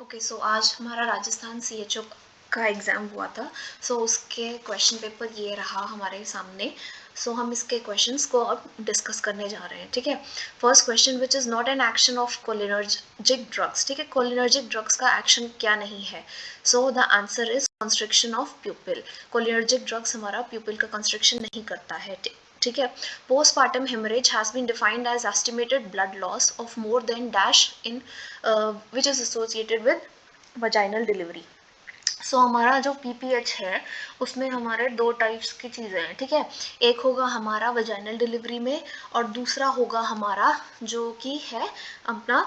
Okay so आज हमारा Rajasthan CHO का एग्ज़ाम हुआ था। सो उसके क्वेश्चन पेपर ये रहा हमारे सामने। सो हम इसके क्वेश्चंस को अब डिस्कस करने जा रहे हैं, ठीक है। First question, which is not an action of cholinergic drugs, ठीक है। कोलिनर्जिक ड्रग्स का एक्शन क्या नहीं है? So the answer is constriction of प्यूपिल। Cholinergic drugs हमारा प्यूपिल का कंस्ट्रिक्शन नहीं करता है, ठीक है। Postpartum hemorrhage has been defined as estimated blood loss of more than dash in which is associated with vaginal delivery. सो हमारा जो PPH है उसमें हमारे दो टाइप्स की चीज़ें हैं, ठीक है। एक होगा हमारा वजाइनल डिलीवरी में और दूसरा होगा हमारा जो कि है अपना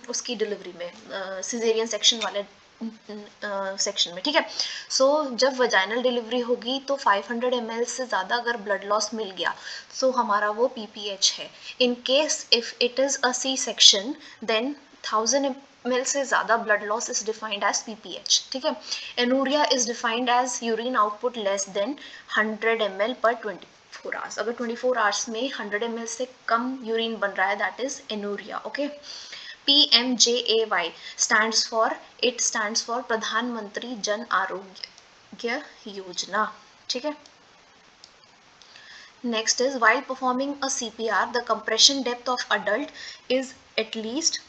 उसकी डिलीवरी में सिजेरियन सेक्शन वाले सेक्शन में, ठीक है। सो जब वजाइनल डिलीवरी होगी तो 500 ml से ज़्यादा अगर ब्लड लॉस मिल गया सो हमारा वो PPH है। In case if it is a C section then 1000 ml से ज़्यादा blood loss is defined as PPH, ठीक है। Anuria is defined as urine output less than 100 ml पर 24 आवर्स। अगर 24 आवर्स में 100 ml से कम यूरिन बन रहा है that is anuria, okay. PMJAY stands for प्रधानमंत्री जन आरोग्य योजना, ठीक है। Next is while performing a CPR, the compression depth of adult is at least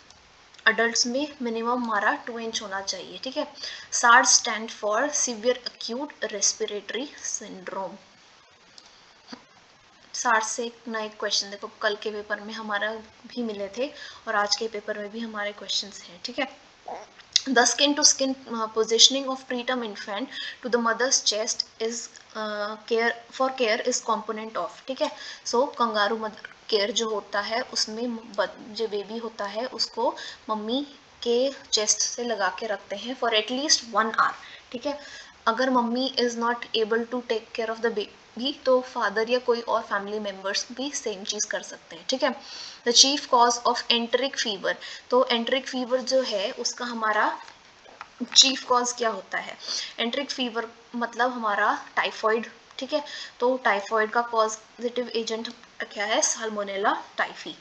adults में मिनिमम हमारा 2 इंच होना चाहिए, ठीक है। SARS stand for severe acute respiratory syndrome. SARS से एक नए क्वेश्चन देखो कल के पेपर में हमारा भी मिले थे और आज के पेपर में भी हमारे क्वेश्चंस हैं, ठीक है। The skin to skin positioning of preterm infant to the mother's chest is care is component of, ठीक है। सो कंगारू मदर केयर जो होता है उसमें जो बेबी होता है उसको मम्मी के चेस्ट से लगा के रखते हैं फॉर एटलीस्ट 1 आवर, ठीक है। अगर mummy is not able to take care of the baby तो फादर या कोई और फैमिली मेम्बर्स भी सेम चीज़ कर सकते हैं, ठीक है। The chief cause of enteric fever, तो एंटरिक फीवर जो है उसका हमारा चीफ कॉज क्या होता है? एंटरिक फीवर मतलब हमारा टाइफॉइड, ठीक है। तो टाइफॉइड का पॉजिटिव एजेंट क्या है? Salmonella typhi.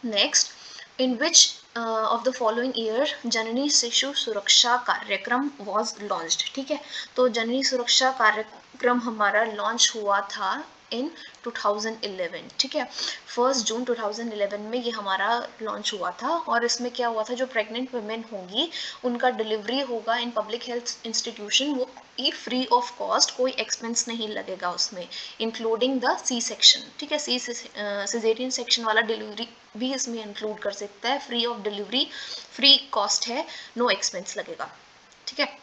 Next, in which of the following year Janani Shishu Suraksha कार्यक्रम वॉज लॉन्च्ड, ठीक है। तो जननी सुरक्षा कार्यक्रम हमारा लॉन्च हुआ था इन 2011, ठीक है। 1 जून 2011 में ये हमारा लॉन्च हुआ था और इसमें क्या हुआ था, जो प्रेग्नेंट वुमेन होंगी उनका डिलीवरी होगा इन पब्लिक हेल्थ इंस्टीट्यूशन, वो ये फ्री ऑफ कॉस्ट, कोई एक्सपेंस नहीं लगेगा उसमें, इंक्लूडिंग द C सेक्शन, ठीक है। सिजेरियन सेक्शन वाला डिलीवरी भी इसमें इंक्लूड कर सकता है। Free of delivery, free cost है, नो एक्सपेंस लगेगा, ठीक है।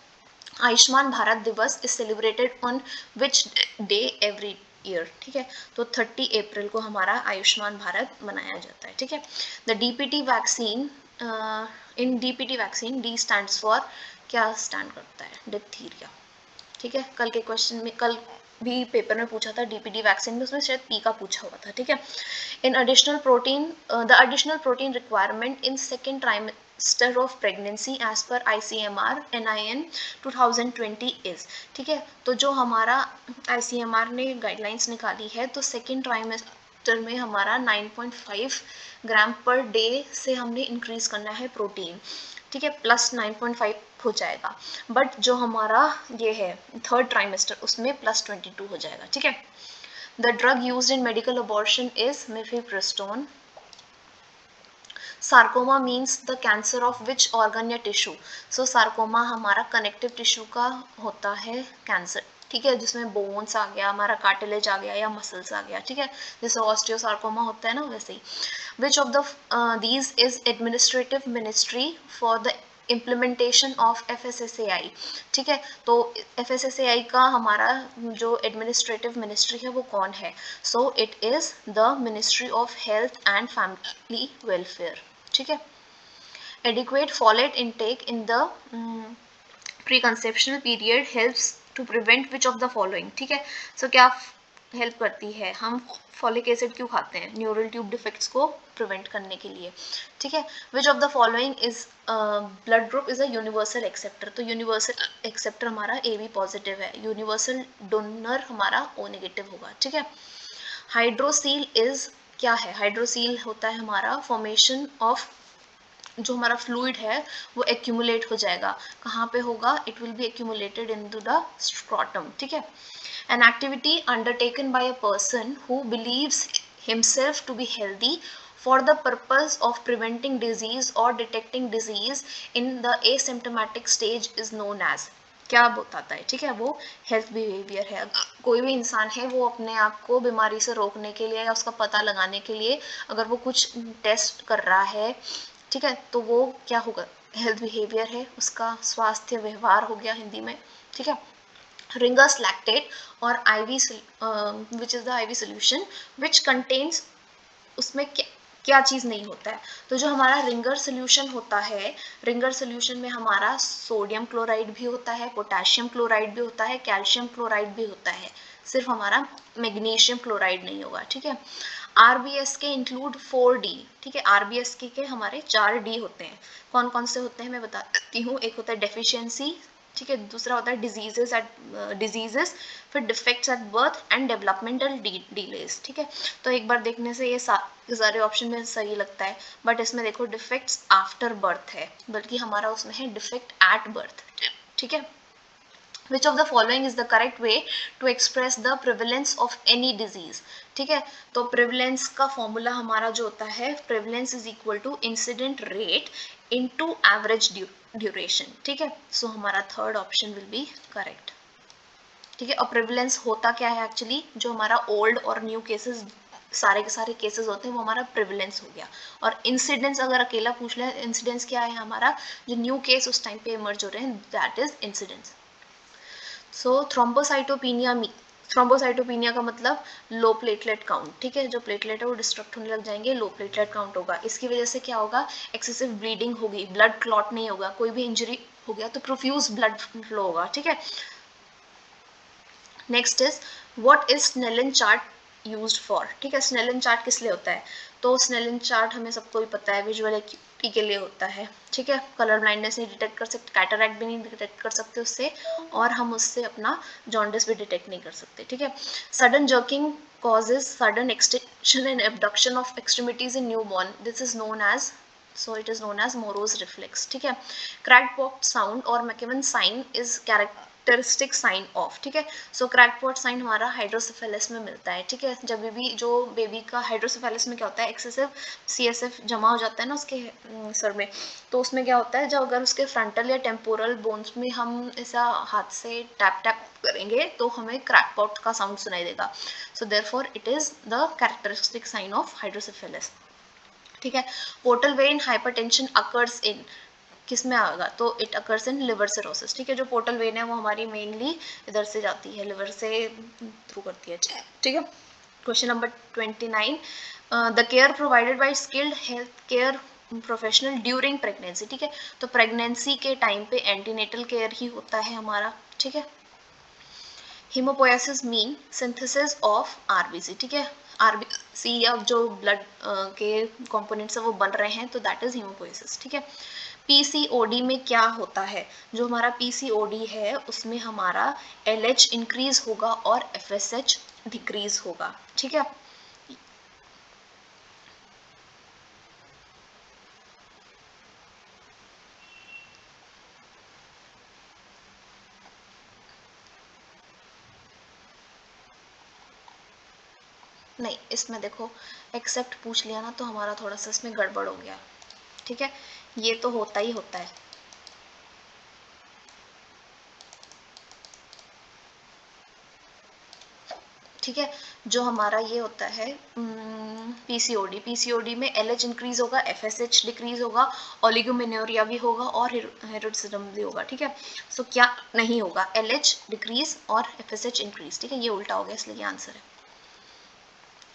आयुष्मान भारत दिवस is celebrated on which day every year, ठीक है। तो 30 अप्रैल को हमारा आयुष्मान भारत मनाया जाता है, ठीक है। The DPT vaccine, in DPT vaccine D stands for, क्या स्टैंड करता है? डिप्थीरिया, ठीक है। कल के क्वेश्चन में, कल भी पेपर में पूछा था DPT वैक्सीन में, उसमें शायद P का पूछा हुआ था, ठीक है। In additional protein, the additional protein requirement in second trimester of pregnancy as per ICMR NIN 2020 is, ठीक है। तो जो हमारा ICMR ने गाइडलाइंस निकाली है तो सेकेंड ट्राइमेस्टर में हमारा 9.5 ग्राम पर डे से हमने इंक्रीज करना है प्रोटीन, ठीक है, प्लस 9.5 हो जाएगा। बट जो हमारा ये है थर्ड ट्राइमेस्टर उसमें प्लस 22 हो जाएगा, ठीक है। The drug used in medical abortion is mifepristone. Sarcoma means the cancer of which organ या टिश्यू। सो सार्कोमा हमारा कनेक्टिव टिश्यू का होता है कैंसर, ठीक है, जिसमें बोन्स आ गया, हमारा कार्टिलेज आ गया या मसल्स आ गया, ठीक है। जैसे ऑस्टियोसार्कोमा होता है ना, वैसे ही। Which of the these is administrative ministry for the implementation of FSSAI, ठीक है। तो FSSAI का हमारा जो एडमिनिस्ट्रेटिव मिनिस्ट्री है वो कौन है? So it is the Ministry of Health and Family Welfare, ठीक है। Adequate folate intake in the pre conceptional period helps to prevent which of the following, ठीक है। सो क्या हेल्प करती है? हम फॉलिक एसिड क्यों खाते हैं? न्यूरल ट्यूब डिफेक्ट्स को प्रिवेंट करने के लिए, ठीक है। Which of the following is blood group is a universal acceptor, तो यूनिवर्सल एक्सेप्टर हमारा AB पॉजिटिव है, यूनिवर्सल डोनर हमारा O नेगेटिव होगा, ठीक है। हाइड्रोसील इज क्या है? हाइड्रोसील होता है हमारा फॉर्मेशन ऑफ जो हमारा फ्लूइड है वो एक्यूमुलेट हो जाएगा। कहाँ पे होगा? It will be accumulated into the stratum, ठीक है। An activity undertaken by a person who believes himself to be healthy for the purpose of preventing disease or detecting disease in the asymptomatic stage is known as, क्या बताता है, ठीक है, वो health behaviour है। कोई भी इंसान है वो अपने आप को बीमारी से रोकने के लिए या उसका पता लगाने के लिए अगर वो कुछ टेस्ट कर रहा है, ठीक है, तो वो क्या होगा? हेल्थ बिहेवियर है, उसका स्वास्थ्य व्यवहार हो गया हिंदी में, ठीक है। रिंगर्स लैक्टेट और IV which is the IV solution which contains, उसमें क्या क्या चीज़ नहीं होता है? तो जो हमारा रिंगर सोल्यूशन होता है, रिंगर सोल्यूशन में हमारा सोडियम क्लोराइड भी होता है, पोटेशियम क्लोराइड भी होता है, कैल्शियम क्लोराइड भी होता है, सिर्फ हमारा मैग्नीशियम क्लोराइड नहीं होगा, ठीक है। आरबीएस के इंक्लूड 4D, ठीक है। आरबीएस के हमारे 4D होते हैं। कौन कौन से होते हैं मैं बताती हूँ। एक होता है डेफिशिएंसी, ठीक है, दूसरा होता है डिजीजेस, फिर defects at birth and developmental delays, ठीक है। तो एक बार देखने से ये सारे ऑप्शन में सही लगता है, बट इसमें देखो डिफेक्ट्स आफ्टर बर्थ है, बल्कि हमारा उसमें है डिफेक्ट एट बर्थ, ठीक है। Which of the following is the correct way to express the prevalence of any disease, ठीक है। तो प्रिवलेंस का फॉर्मूला हमारा जो होता है, prevalence is equal to incident rate into average duration, ठीक है। सो हमारा third option will be correct, ठीक है। और प्रिवलेंस होता क्या है एक्चुअली, जो हमारा ओल्ड और न्यू केसेस सारे के सारे केसेस होते हैं वो हमारा प्रिवलेंस हो गया। और इंसिडेंस अगर अकेला पूछ ले, इंसिडेंस क्या है हमारा, जो न्यू केस उस टाइम पे इमर्ज हो रहे हैं, that is incidence. So thrombocytopenia का मतलब लो प्लेटलेट काउंट, ठीक है। जो प्लेटलेट है वो डिस्ट्रक्ट होने लग जाएंगे, लो प्लेटलेट काउंट होगा। इसकी वजह से क्या होगा? एक्सेसिव ब्लीडिंग होगी, ब्लड क्लॉट नहीं होगा, कोई भी इंजरी हो गया तो प्रोफ्यूज ब्लड फ्लो होगा, ठीक है। Next is what is Snellen chart used for, ठीक है। स्नेलन चार्ट किस लिए होता है? तो स्नेलन चार्ट हमें सबको भी पता है, विजुअल एक्यूटी के लिए होता है, ठीक है। कलर ब्लाइंडनेस नहीं डिटेक्ट कर सकते, कैटरैक्ट भी नहीं डिटेक्ट कर सकते उससे, और हम उससे अपना जॉन्डिस भी डिटेक्ट नहीं कर सकते, ठीक है। Sudden jerking causes sudden extension and abduction of extremities in newborn, this is known as, so it is known as Morrow's reflex, ठीक है। cracked pot sound और Macewen sign is characteristic sign of, ठीक है। So crack pot sign हमारा hydrocephalus में मिलता है, ठीक है। जब भी जो बेबी का हाइड्रोसेफेलस में क्या होता है, एक्सेसिव सीएसएफ जमा हो जाता है ना उसके सर में, तो उसमें क्या होता है, जब अगर उसके फ्रंटल या टेम्पोरल बोन्स में हम ऐसा हाथ से टैप टैप करेंगे तो हमें क्रैक पॉट का साउंड सुनाई देगा। So therefore it is the characteristic sign of hydrocephalus, ठीक है। Portal vein hypertension occurs in, किस में आएगा? तो it occurs in liver cirrhosis, ठीक है। जो पोर्टल वेन है वो हमारी मेनली इधर से जाती है, लिवर से थ्रू करती है, ठीक है। Question number 29, the care provided by skilled health care professional during pregnancy, ठीक है। तो प्रेगनेंसी के टाइम पे एंटीनेटल केयर ही होता है हमारा, ठीक है। हीमोपोएसिस मीन सिंथेसिस ऑफ आरबीसी, ठीक है। आरबीसी या जो ब्लड के कंपोनेंट्स है वो बन रहे हैं, तो दैट इज हीमोपोएसिस, ठीक है। पीसीओडी में क्या होता है? जो हमारा पीसीओडी है उसमें हमारा एलएच इंक्रीज होगा और एफएसएच डिक्रीज होगा, ठीक है। नहीं, इसमें देखो एक्सेप्ट पूछ लिया ना तो हमारा थोड़ा सा इसमें गड़बड़ हो गया, ठीक है। ये तो होता ही होता है, ठीक है। जो हमारा ये होता है पीसीओडी, पीसीओडी में एलएच इंक्रीज होगा, एफएसएच डिक्रीज होगा, ओलिगोमेनोरिया भी होगा और हेरोडिज्म भी होगा, ठीक है। सो क्या नहीं होगा? एलएच डिक्रीज और एफएसएच इंक्रीज, ठीक है। ये उल्टा हो गया इसलिए आंसर है।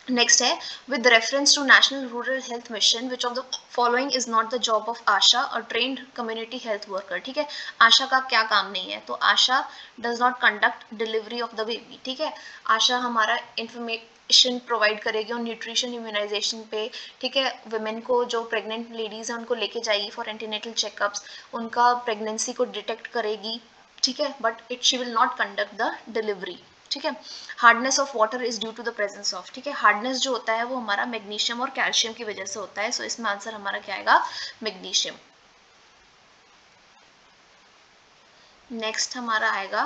नेक्स्ट है, with reference to national rural health mission which of the following is not the job of ASHA और ट्रेन्ड कम्युनिटी हेल्थ वर्कर, ठीक है। आशा का क्या काम नहीं है? तो ASHA does not conduct delivery of the baby, ठीक है। आशा हमारा इंफॉर्मेशन प्रोवाइड करेगी और न्यूट्रिशन इम्यूनाइजेशन पे, ठीक है। वुमेन को जो प्रेग्नेंट लेडीज हैं उनको लेके जाएगी फॉर एंटीनेटल चेकअप्स, उनका प्रेगनेंसी को डिटेक्ट करेगी, ठीक है। But she will not conduct the delivery, ठीक है। Hardness of water is due to the presence of, ठीक है, हार्डनेस जो होता है वो हमारा मैग्नीशियम और कैल्शियम की वजह से होता है, सो इसमें आंसर हमारा क्या आएगा, मैग्नीशियम। नेक्स्ट हमारा आएगा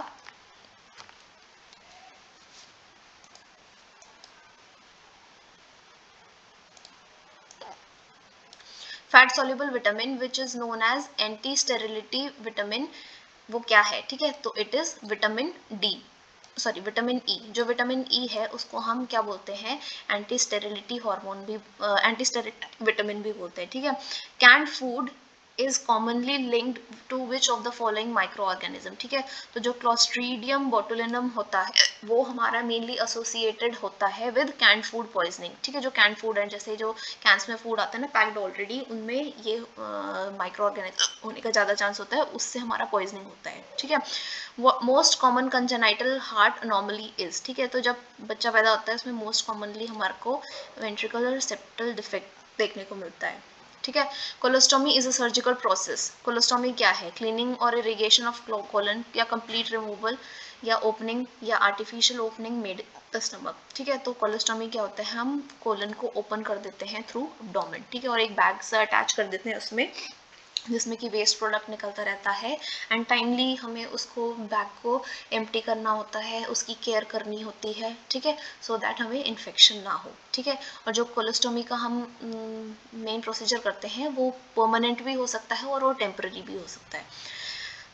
fat soluble vitamin which is known as anti sterility vitamin, वो क्या है, ठीक है, तो it is vitamin D, sorry vitamin E. जो विटामिन ई है उसको हम क्या बोलते हैं, एंटी स्टेरिलिटी हार्मोन भी, एंटी स्टेरिलिटी विटामिन भी बोलते हैं, ठीक है। Canned food is commonly linked to which of the following micro organism, ठीक है, तो जो क्लोस्ट्रीडियम बोटुलिनम होता है वो हमारा मेनली एसोसिएटेड होता है विद कैंड फूड पॉइजनिंग, ठीक है। जो कैंड फूड है, जैसे जो कैंस में फूड आता है ना पैक्ड ऑलरेडी, उनमें ये माइक्रो ऑर्गेनिज्म होने का ज़्यादा चांस होता है, उससे हमारा पॉइजनिंग होता है, ठीक है। Most common congenital heart anomaly is, ठीक है, तो जब बच्चा पैदा होता है उसमें मोस्ट कॉमनली हमारे को वेंट्रिकुलर सेप्टल डिफेक्ट देखने को मिलता है, ठीक है। Colostomy is a surgical process, colostomy क्या है, क्लीनिंग और इरिगेशन ऑफ कोलन या कंप्लीट रिमूवल या ओपनिंग या artificial opening made the stomach, ठीक है। तो कोलोस्टोमी क्या होता है, हम कोलन को ओपन कर देते हैं थ्रू एब्डोमेन, ठीक है, और एक बैग से अटैच कर देते हैं उसमें, जिसमें कि वेस्ट प्रोडक्ट निकलता रहता है, एंड टाइमली हमें उसको बैग को एम्प्टी करना होता है, उसकी केयर करनी होती है, ठीक है, सो दैट हमें इन्फेक्शन ना हो, ठीक है। और जो कोलोस्टोमी का हम मेन प्रोसीजर करते हैं वो परमानेंट भी हो सकता है और वो टेम्पररी भी हो सकता है,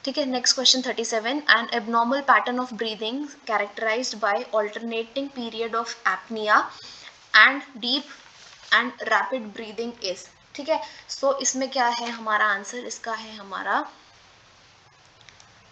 ठीक है। Next question 37, an abnormal pattern of breathing characterised by alternating period of apnoea and deep and rapid breathing is, ठीक है। सो इसमें क्या है हमारा आंसर, इसका है हमारा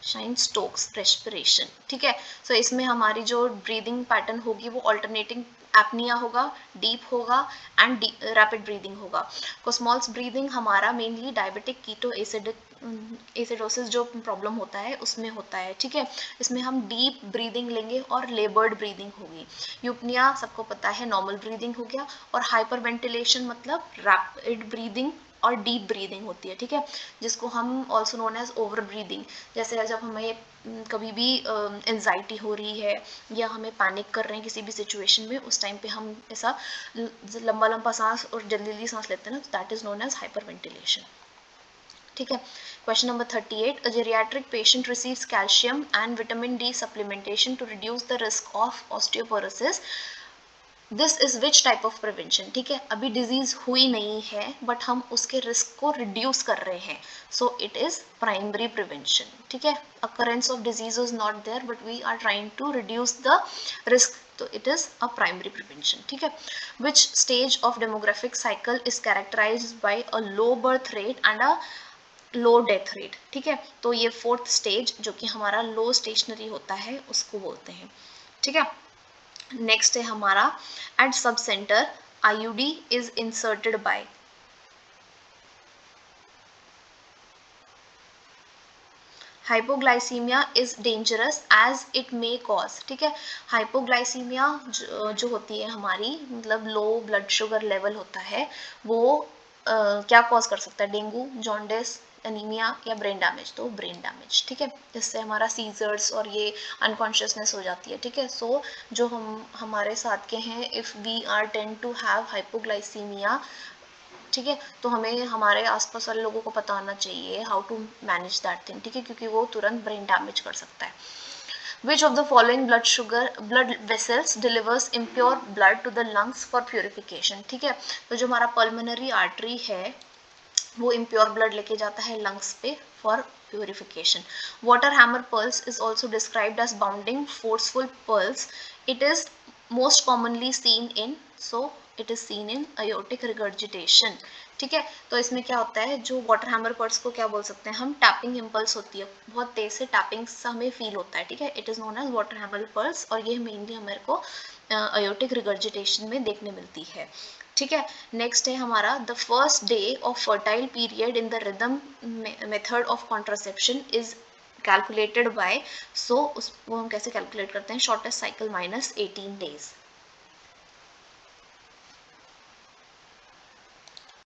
शाइन स्टोक्स रेस्पिरेशन, ठीक है। सो इसमें हमारी जो ब्रीदिंग पैटर्न होगी वो ऑल्टरनेटिंग एपनिया होगा, डीप होगा एंड रैपिड ब्रीदिंग होगा। कोस्मॉल्स ब्रीदिंग हमारा मेनली डायबिटिक कीटो एसिडोसिस जो प्रॉब्लम होता है उसमें होता है, ठीक है। इसमें हम डीप ब्रीदिंग लेंगे और लेबर्ड ब्रीदिंग होगी। यूपनिया सबको पता है नॉर्मल ब्रीदिंग हो गया, और हाइपर वेंटिलेशन मतलब रैपिड ब्रीदिंग और डीप ब्रीदिंग होती है, ठीक है, जिसको हम also known as over breathing. जैसे जब हमें कभी भी एंजाइटी हो रही है या हमें पैनिक कर रहे हैं किसी भी सिचुएशन में, उस टाइम पे हम ऐसा लंबा लंबा सांस और जल्दी जल्दी सांस लेते हैं ना, तो that is known as hyper ventilation, ठीक है। Question number 38, a geriatric patient receives calcium and vitamin D supplementation to reduce the risk of osteoporosis, this is which type of prevention, ठीक है, अभी डिजीज हुई नहीं है बट हम उसके रिस्क को रिड्यूस कर रहे हैं, so it is primary prevention, ठीक है। Occurrence of disease is not there but we are trying to reduce the risk, तो it is a primary prevention, ठीक है। Which stage of demographic cycle is characterized by a low birth rate and a low death rate, ठीक है, तो ये fourth stage जो कि हमारा लो स्टेशनरी होता है उसको बोलते हैं, ठीक है। नेक्स्ट है हमारा at sub centre IUD is inserted by, hypoglycaemia is dangerous as it may cause, ठीक है। हाइपोग्लाइसीमिया जो होती है हमारी, मतलब लो ब्लड शुगर लेवल होता है, वो क्या कॉज कर सकता है, डेंगू, जॉन्डिस, एनीमिया या ब्रेन डैमेज, तो ब्रेन डैमेज, ठीक है। इससे हमारा सीजर्स और ये अनकॉन्शियसनेस हो जाती है, ठीक है। सो जो हम हमारे साथ के हैं, if we are tend to have hypoglycaemia, ठीक है, तो हमें हमारे आसपास वाले लोगों को पता होना चाहिए how to manage that thing, ठीक है, क्योंकि वो तुरंत ब्रेन डैमेज कर सकता है। Which of the following blood vessels delivers impure blood to the lungs for purification, ठीक है, तो जो हमारा पल्मोनरी आर्टरी है वो इम्प्योर ब्लड लेके जाता है लंग्स पे for purification. Water hammer pulse is also described as bounding forceful pulse, it is most commonly seen in, so it is seen in aortic regurgitation, ठीक है। तो इसमें क्या होता है, जो वाटर हैमर पल्स को क्या बोल सकते हैं हम, टैपिंग इम्पल्स होती है, बहुत तेज से टैपिंग से हमें फील होता है, ठीक है, it is known as water hammer pulse, और ये मेनली हमारे को अयोटिक रिगर्जिटेशन में देखने मिलती है, ठीक है। नेक्स्ट है हमारा the first day of fertile period in the rhythm method of contraception is calculated by, so उसको हम कैसे कैलकुलेट करते हैं, शॉर्टेस्ट साइकिल माइनस 18 डेज,